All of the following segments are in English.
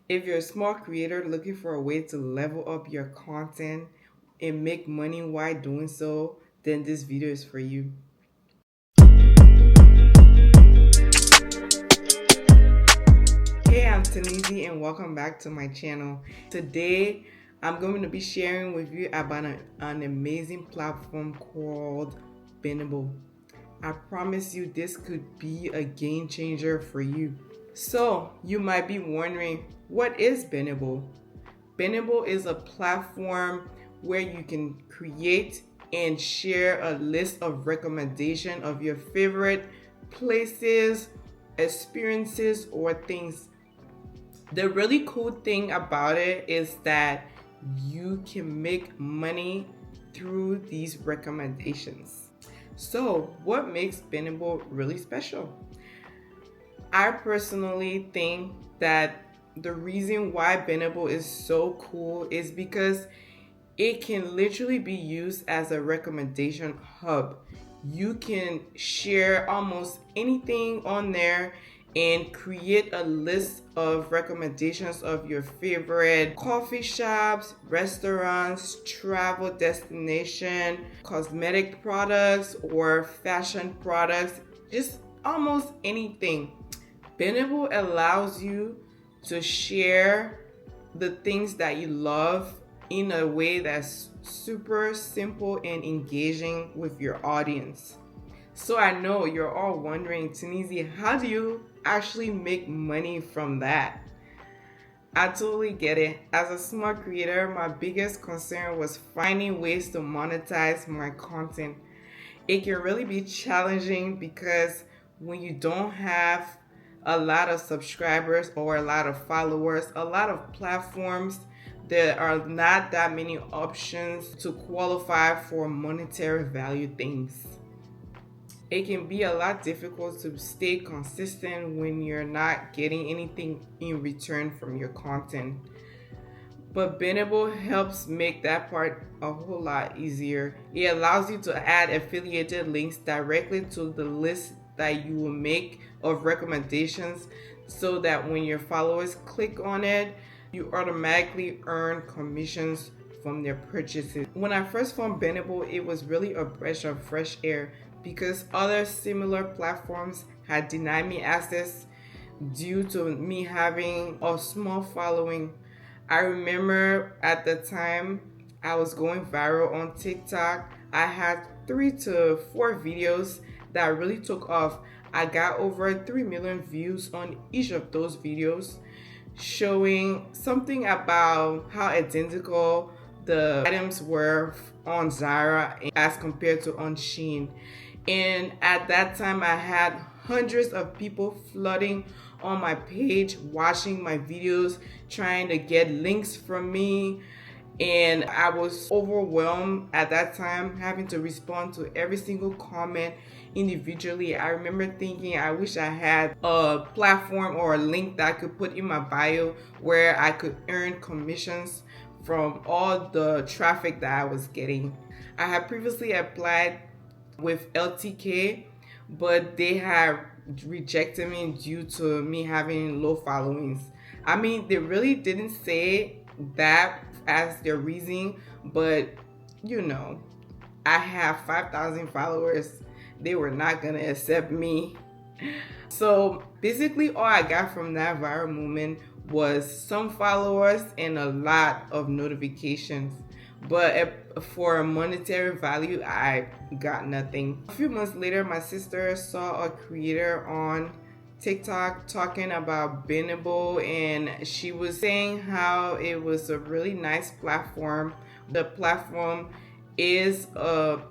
If you're a small creator looking for a way to level up your content and make money while doing so, then this video is for you. Hey, I'm Tanisi and welcome back to my channel. Today, I'm going to be sharing with you about an amazing platform called Benable. I promise you this could be a game changer for you. So, you might be wondering, what is Benable? Benable is a platform where you can create and share a list of recommendations of your favorite places, experiences, or things. The really cool thing about it is that you can make money through these recommendations. So, what makes Benable really special? I personally think that the reason why Benable is so cool is because it can literally be used as a recommendation hub. You can share almost anything on there and create a list of recommendations of your favorite coffee shops, restaurants, travel destination, cosmetic products, or fashion products, just almost anything. Benable allows you to share the things that you love in a way that's super simple and engaging with your audience. So I know you're all wondering, Tunisia, how do you actually make money from that? I totally get it. As a small creator, my biggest concern was finding ways to monetize my content. It can really be challenging because when you don't have a lot of subscribers or a lot of followers, a lot of platforms, there are not that many options to qualify for monetary value things. It can be a lot difficult to stay consistent when you're not getting anything in return from your content. But Benable helps make that part a whole lot easier. It allows you to add affiliated links directly to the list that you will make of recommendations so that when your followers click on it, you automatically earn commissions from their purchases. When I first found Benable, it was really a breath of fresh air because other similar platforms had denied me access due to me having a small following. I remember at the time I was going viral on TikTok. I had 3 to 4 videos that really took off. I got over 3 million views on each of those videos, showing something about how identical the items were on Zara as compared to on Shein. And at that time, I had hundreds of people flooding on my page, watching my videos, trying to get links from me. And I was overwhelmed at that time, having to respond to every single comment individually. I remember thinking I wish I had a platform or a link that I could put in my bio where I could earn commissions from all the traffic that I was getting. I had previously applied with LTK, but they had rejected me due to me having low followings. I mean, they really didn't say that as their reason, but you know, I have 5,000 followers. They were not gonna accept me. So basically, all I got from that viral moment was some followers and a lot of notifications. But for monetary value, I got nothing. A few months later, my sister saw a creator on TikTok talking about Benable, and she was saying how it was a really nice platform. The platform is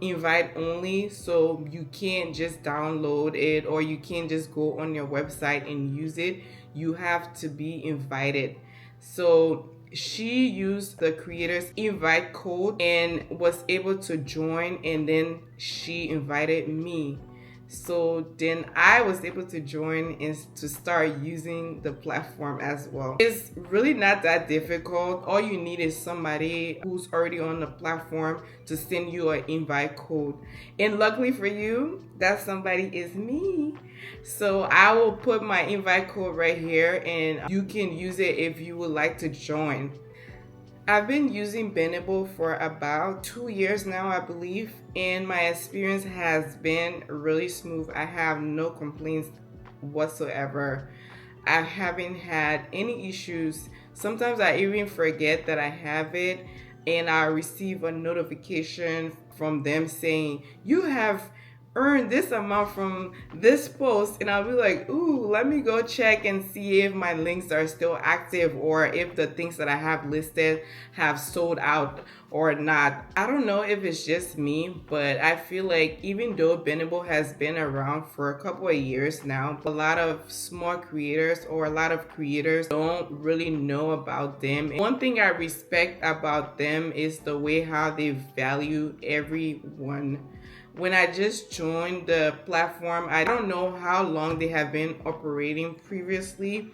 invite only, so you can't just download it or you can't just go on your website and use it. You have to be invited. So she used the creator's invite code and was able to join, and then she invited me. So then I was able to join and to start using the platform as well. It's really not that difficult. All you need is somebody who's already on the platform to send you an invite code. And luckily for you, that somebody is me. So I will put my invite code right here and you can use it if you would like to join. I've been using Benable for about 2 years now, I believe, and my experience has been really smooth. I have no complaints whatsoever. I haven't had any issues. Sometimes I even forget that I have it, and I receive a notification from them saying, "You have earned this amount from this post," and I'll be like, ooh, let me go check and see if my links are still active or if the things that I have listed have sold out or not. I don't know if it's just me, but I feel like even though Benable has been around for a couple of years now, a lot of small creators or a lot of creators don't really know about them. One thing I respect about them is the way how they value everyone. When I just joined the platform, I don't know how long they have been operating previously.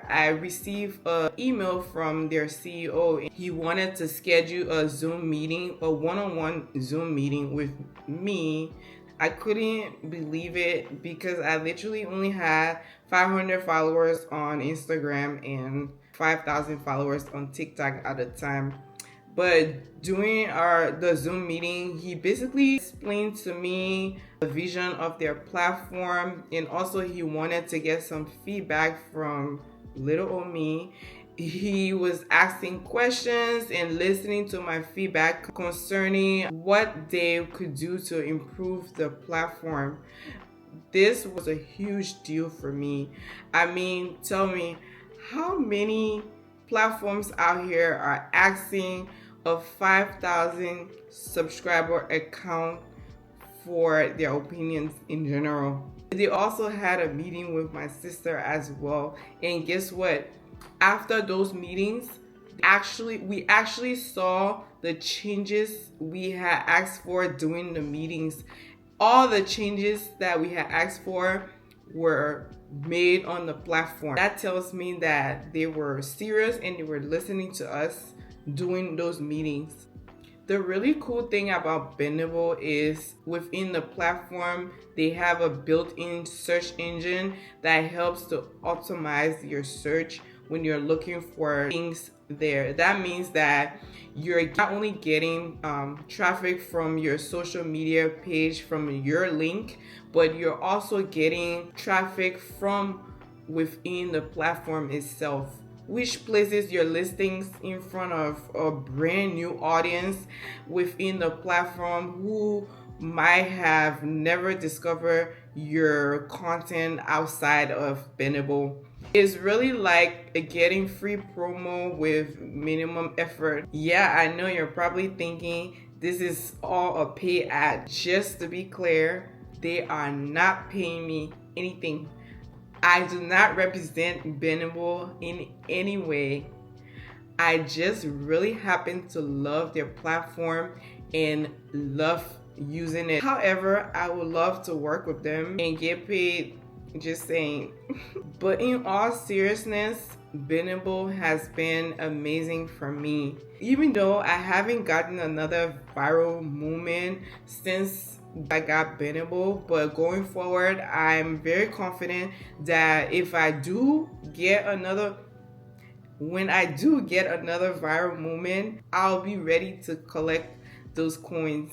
I received an email from their CEO. He wanted to schedule a Zoom meeting, a one-on-one Zoom meeting with me. I couldn't believe it because I literally only had 500 followers on Instagram and 5,000 followers on TikTok at the time. But during the Zoom meeting, he basically explained to me the vision of their platform, and also he wanted to get some feedback from little old me. He was asking questions and listening to my feedback concerning what they could do to improve the platform. This was a huge deal for me. I mean, tell me, how many platforms out here are asking a 5,000 subscriber account for their opinions in general? They also had a meeting with my sister as well, and guess what? After those meetings, we actually saw the changes we had asked for during the meetings. All the changes that we had asked for were made on the platform. That tells me that they were serious and they were listening to us during those meetings. The really cool thing about Benable is within the platform, they have a built-in search engine that helps to optimize your search when you're looking for things there. That means that you're not only getting traffic from your social media page from your link, but you're also getting traffic from within the platform itself, which places your listings in front of a brand new audience within the platform who might have never discovered your content outside of Benable. It's really like getting free promo with minimum effort. Yeah, I know you're probably thinking this is all a paid ad. Just to be clear, they are not paying me anything. I do not represent Benable in any way. I just really happen to love their platform and love using it. However, I would love to work with them and get paid, just saying. But in all seriousness, Benable has been amazing for me. Even though I haven't gotten another viral moment since I got Benable, but going forward, I'm very confident that when I do get another viral moment, I'll be ready to collect those coins.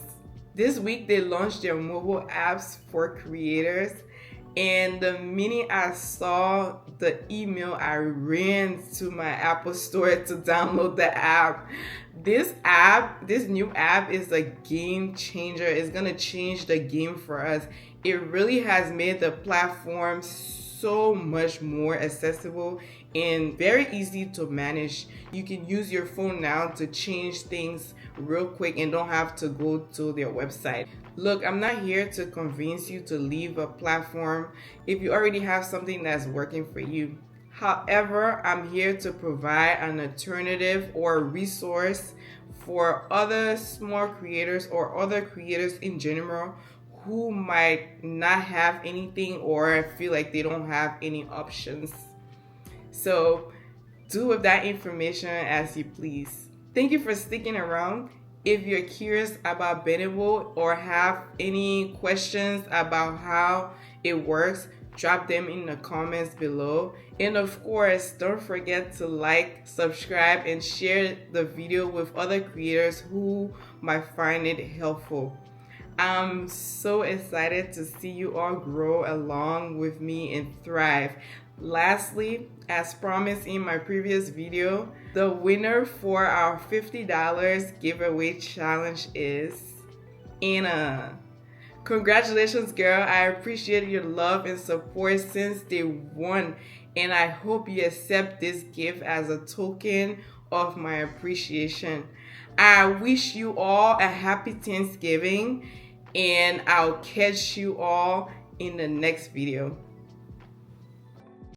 This week they launched their mobile apps for creators, and the minute I saw the email, I ran to my Apple Store to download the app. This new app is a game changer. It's gonna change the game for us. It really has made the platform so much more accessible and very easy to manage. You can use your phone now to change things real quick and don't have to go to their website. Look, I'm not here to convince you to leave a platform if you already have something that's working for you. However, I'm here to provide an alternative or resource for other small creators or other creators in general who might not have anything or feel like they don't have any options. So do with that information as you please. Thank you for sticking around. If you're curious about Benable or have any questions about how it works, drop them in the comments below. And of course, don't forget to like, subscribe, and share the video with other creators who might find it helpful. I'm so excited to see you all grow along with me and thrive. Lastly, as promised in my previous video, the winner for our $50 giveaway challenge is Anna. Congratulations, girl. I appreciate your love and support since day one, and I hope you accept this gift as a token of my appreciation. I wish you all a happy Thanksgiving, and I'll catch you all in the next video.